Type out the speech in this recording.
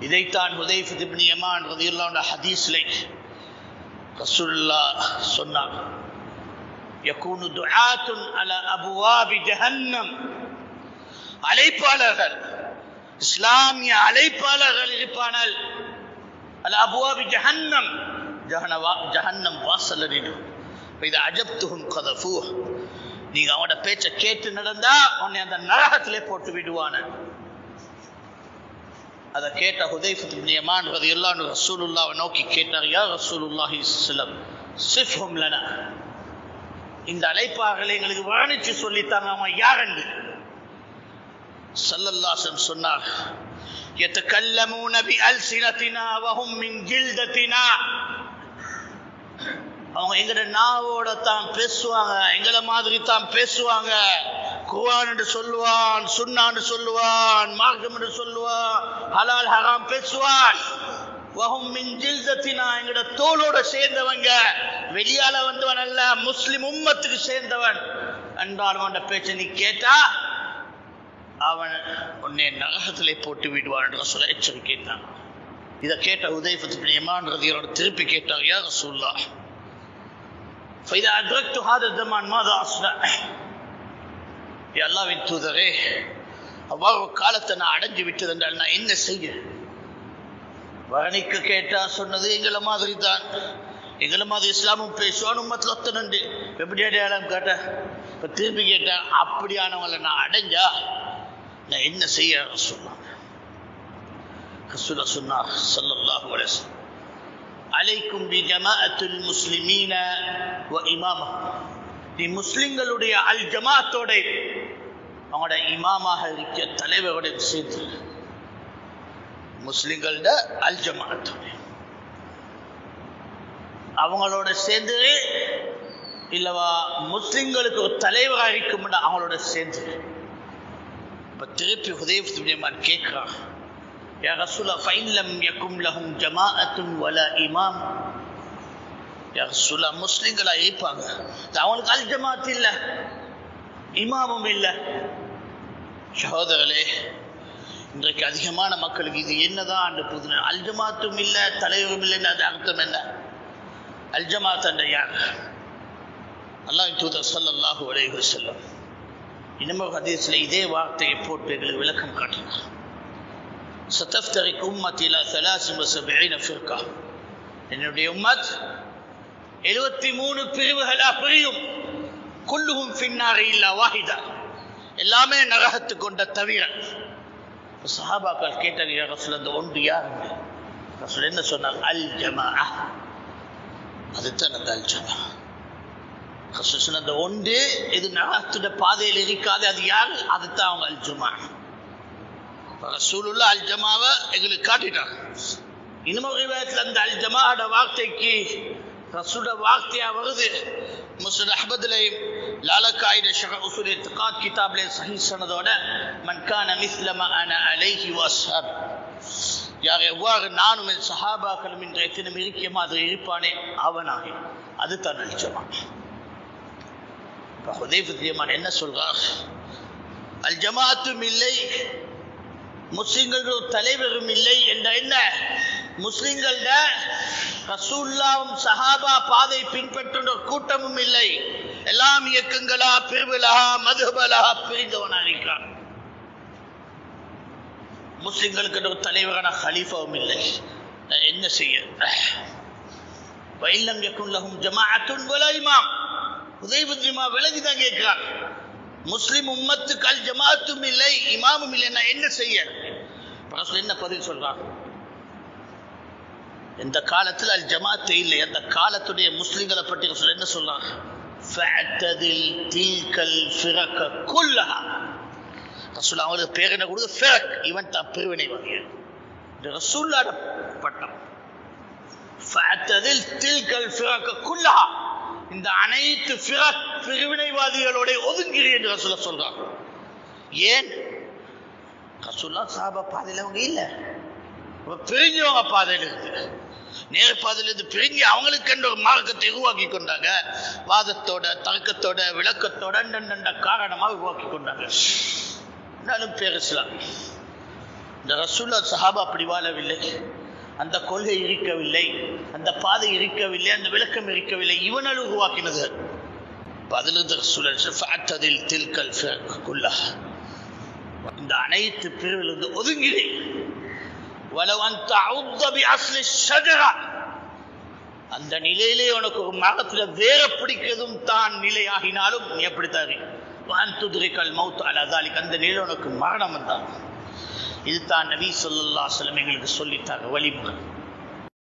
இதைத்தான் ஹுதைஃபா இப்னு யமான் ரலியல்லாஹு அன்ஹு ஹதீஸ்லே ரசூலுல்லாஹ் சொன்னார், யகூனு துஆத்துன் அலா அபுவாபி ஜஹன்னம், அழைப்பாளர்கள், இஸ்லாமிய அழைப்பாளர்கள் இருப்பானால் அலா அபுவாபி ஜஹன்னம், ஜஹன்னம் வாசலில். இது அஜப்துஹும் கதஃபூஹ், நீங்க அவனோட பேச்சை கேட்டு நடந்தா உன்னை அந்த நரகத்திலே போட்டு விடுவான. அதை கேட்ட ஹுதைஃபா இப்னு யமான் ரலியல்லாஹு அன்ஹு ரசூலுல்லாஹ்வை நோக்கி கேட்டார், யா ரசூலுல்லாஹி ஸல்லல்லாஹு அலைஹி வஸல்லம் சிஃப்ஹும் லனா, இந்த அழைப்பாளர்களை எங்களுக்கு வர்ணிச்சு சொல்லித்தாங்க, அவன் யாருன்னு. ஸல்லல்லாஹு அலைஹி வஸல்லம் சொன்னார், யதகல்லமூன பிஅல்சினத்தினா வஹும் மின் ஜில்தத்தினா, அவங்க எங்கட நாவோட தான் பேசுவாங்க, எங்களை மாதிரி தான் பேசுவாங்க. குர்ஆன் என்று சொல்லுவான், சுன்னான்னு சொல்லுவான், மார்க்கம் என்று சொல்லுவான், ஹலால் ஹராம் பேசுவான். வஹும் மின் ஜில்தத்தினா, எங்கட தோளோட சேர்ந்தவங்க, வெளியால வந்தவன் அல்ல, முஸ்லிம் உம்மத்துக்கு சேர்ந்தவன் என்றால் அவன் பேச்சை நீ கேட்டா அவன் உன்னை நரகத்திலே போட்டு விடுவான் என்று சொல்ல எச்சரிக்கைத்தான். இதை கேட்ட ஹுதைஃபா இப்னு யமான் ரலியல்லாஹு அன்ஹு திருப்பி கேட்டார், யா ரசூலுல்லாஹ் فإذا أدركت هذا الزمان ماذا أصنع؟ يا الله வின் தூதரே, அவ்வளவு காலத்தை நான் அடைஞ்சு விட்டது என்றால் நான் என்ன செய்ய? வர்ணிக்க கேட்டா சொன்னது எங்களை மாதிரி தான், எங்களை மாதிரி இஸ்லாமும் பேசுவான், உம்மத்தில் ஒத்த நண்டு, எப்படி அடையாளம் கேட்ட? இப்போ திருப்பி கேட்டா அப்படியானவங்களை நான் அடைஞ்சா நான் என்ன செய்ய? ரசூலுல்லாஹ் சொன்னார் ஸல்லல்லாஹு அலைஹி வஸல்லம், அலைக்கும் பி ஜமாஅத்துல் முஸ்லிமீன வ இமாமஹும், நீ முஸ்லிம்களுடைய அல் ஜமாஅத்தோட அவங்களோட இமாமாக இருக்க தலைவரோட சேர்ந்து, முஸ்லிம்களோட அல் ஜமாஅத்தோட அவங்களோட சேர்ந்து இல்லவா, முஸ்லிம்களுக்கு ஒரு தலைவராக இருக்கும் அவங்களோட சேர்ந்து. இப்போ திருப்பி ஹுதைஃபா இப்னு யமான் கேட்கிறான், யா ரசூலல்லாஹ் ஃபைன் லம் யகும் லஹும் ஜமாஅத்துன் வலா இமாம், யா ரசூலல்லாஹ் முஸ்லிம்களா இருப்பாங்க, அவங்களுக்கு அல் ஜமாஅத் இல்ல, இமாமும் இல்ல. சகோதரர்களே, இன்றைக்கு அதிகமான மக்களுக்கு இது என்னதான் அன்று புதுன, அல் ஜமாஅத்தும் இல்ல தலைவரும் இல்லைன்னு அது அர்த்தம் என்ன? அல் ஜமாஅத் என்ற யார்? அல்லாஹ்வின் தூதர் ஸல்லல்லாஹு அலைஹி வஸல்லம் இன்னொரு ஹதீஸ்ல இதே வார்த்தையை போட்டு எங்களுக்கு விளக்கம் காட்டினார். ستفترق أمتي إلى 73 فرقة, என்னுடைய உம்மத் 73 பிரிவுகளா பிரியும். குல்லுஹும் ஃபின்னார் இல்லா வாஹிதா, எல்லாமே நரகத்துக்கு கொண்ட தவிர. சஹாபாக்கள் கேட்டாங்க, யா ரசூலல்லாஹ் அந்த ஒன்று யாருங்க? ரசூல் என்ன சொன்னார்? அல் ஜமாஅ, அதுதான் அந்த அல் ஜமாஅ. ரசூல் சொன்ன அந்த ஒன்று இது நரகத்துடைய பாதையில் இருக்காது, அது யாரு? அதுதான் அவங்க அல் ஜமாஅ. ரசூலுல்லாஹ் அல் ஜமாஅவை எங்களுக்கு காட்டிட்டாங்க. இன்னும் ரிவாயத்தில் அந்த அல் ஜமாஅோட வார்த்தைக்கு ரசூலோட வார்த்தையா வருது. முஸ்னத் அஹ்மதுலையும் லாலக்காயிட ஷரஹ் உஸூல் இத்திகாத் கிதாப்ல சஹீஹ் சனதோட, மன் கான மிஸ்ல மா அன அலைஹி வ அஸ்ஹாபி, யார் எவ்வாறு நானும் என் சஹாபாக்களும் இன்றைய தினம் இருக்கிய மாதிரி இருப்பானே அவனாக, அது தான் அல் ஜமாஅ. இப்போ ஹுதைஃபா இப்னு யமான் என்ன சொல்றார்? அல் ஜமாஅத்தும் இல்லை, முஸ்லிம்கள் தலைவரும் இல்லை என்ற என்ன? முஸ்லிம்கள ரசூலுல்லாஹ்வும் சஹாபா பாதை பின்பற்றுகின்ற கூட்டமும் இல்லை, எல்லாம் இயக்கங்களா பிரிவுகளா மதுஹபலா பிரிந்தவனாக இருக்கிறான். முஸ்லிம்களுக்கு ஒரு தலைவரான ஹலீஃபாவும் இல்லை, என்ன செய்ய? வஇல்லம் யகுன் லஹும் ஜமாஅத்துன் வலா இமாம், ஹுதைஃபா இப்னு யமான் விலகிதான் கேட்கிறார். முஸ்லிம் உம்மத்துக்கு அல் ஜமாஅத்தும் இல்லை, இமாமும் இல்லைன்னா என்ன செய்ய? ரசூல் என்ன பதில் சொல்றாங்க? இந்த காலத்தில் அல் ஜமாஅத் இல்லை, அந்த காலத்துடைய முஸ்லிம்களை பற்றி ரசூல் என்ன சொல்றாங்க? ஃபஅததில் தில்கல் ஃபிரக குல்லஹா, ரசூல் அவங்களுக்கு பேர் என்ன கொடுத்து ஃபிரக், இவன் தான் பிரிவினைவாதி. இந்த ரசூலுல்லாஹ் பட்டம். ஃபஅததில் தில்கல் ஃபிரக குல்லஹா, இந்த அனைத்து ஃபிரக் பிரிவினைவாதிகளோட ஒதுங்கிறீ என்று ரசூலுல்லாஹ் சொல்றாங்க. ஏன்? ரசூலுல்லாஹ் சஹாபா பாதையில் அவங்க இல்லை, பிரிஞ்சவங்க பாதையில் இருக்கு, நேர் பாதையிலிருந்து பிரிஞ்சு அவங்களுக்கு என்ற ஒரு மார்க்கத்தை உருவாக்கி கொண்டாங்க. வாதத்தோட தர்க்கத்தோட விளக்கத்தோட காரணமாக உருவாக்கி கொண்டாங்க. பேர் இஸ்லாம். இந்த ரசூலுல்லாஹ் சஹாபா அப்படி வாழவில்லை. அந்த கொள்கை இருக்கவில்லை, அந்த பாதை இருக்கவில்லை, அந்த விளக்கம் இருக்கவில்லை. இவனால் உருவாக்கினது. அதிலிருந்து ரசூலுல்லாஹ் தில்கல் குல்லஹ், இந்த அனைத்து பிரிவிலிருந்து ஒதுங்கிறேன். வலவ் அன்த அவுத பிஅஸ்லி ஷஜரா, அந்த நிலையிலே உனக்கு ஒரு மரத்தில் வேற பிடிக்கிறதும் தான் நிலையாகினாலும் நீ எப்படித்தாரு துத்ரிகல் மௌத் அலா தாலிக், அந்த நிலையில் உனக்கு மரணம் தான். இது தான் நபி ஸல்லல்லாஹு அலைஹி வஸல்லம் எங்களுக்கு சொல்லித்தாங்க வழிமுறை.